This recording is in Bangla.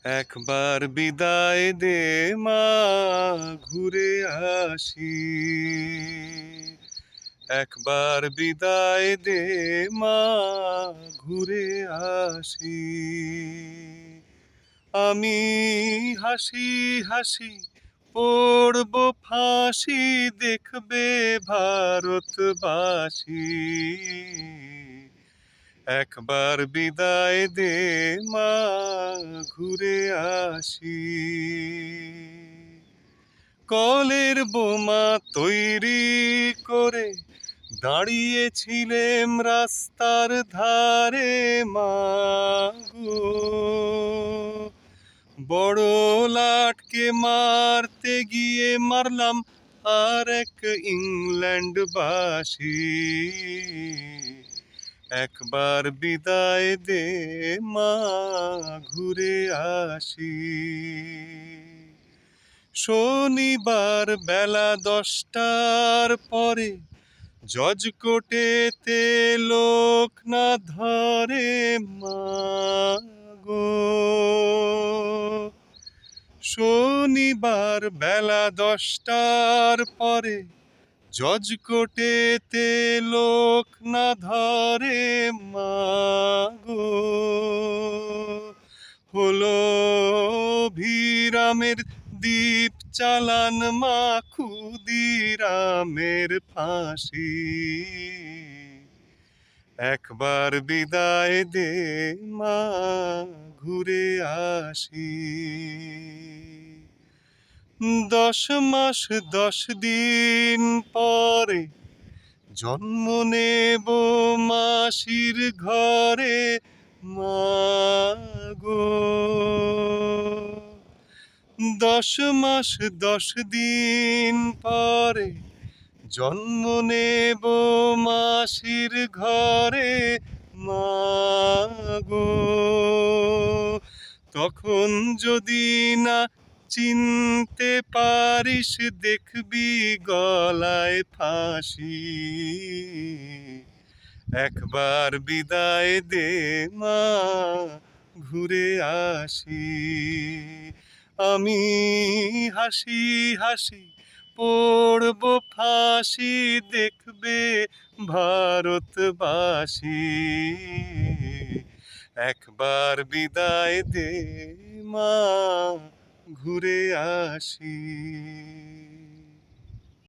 একবার বিদায় দে মা, ঘুরে আসি। একবার বিদায় দে মা, ঘুরে আসি। আমি হাসি হাসি পড়ব ফাঁসি, দেখবে ভারতবাসী। একবার বিদায় দে মা, ঘুরে আসি। কলের বোমা তৈরি করে দাঁড়িয়েছিলেম রাস্তার ধারে মা গো, বড় লাটকে মারতে গিয়ে মারলাম আর এক ইংল্যান্ডবাসী। একবার বিদায় দে মা, ঘুরে আসি। শনিবার বেলা 10টার পরে জজ কোর্টেতে লোক না ধরে মা গো। শনিবার বেলা 10টার পরে জজ কোর্টেতে লোক না ধরে মা গো। হলো অভিরামের দ্বীপ চালান মা, ক্ষুদিরামের ফাঁসি। একবার বিদায় দে মা, ঘুরে আসি। 10 মাস 10 দিন পরে জন্ম নেব মাসির ঘরে মা গো। 10 মাস 10 দিন পরে জন্ম নেব মাসির ঘরে মা গো। তখন যদি না চিনতে পারিস, দেখবি গলায় ফাঁসি। একবার বিদায় দে মা, ঘুরে আসি। আমি হাসি হাসি পড়ব ফাঁসি, দেখবে ভারতবাসী। একবার বিদায় দে মা, ঘুরে আসি।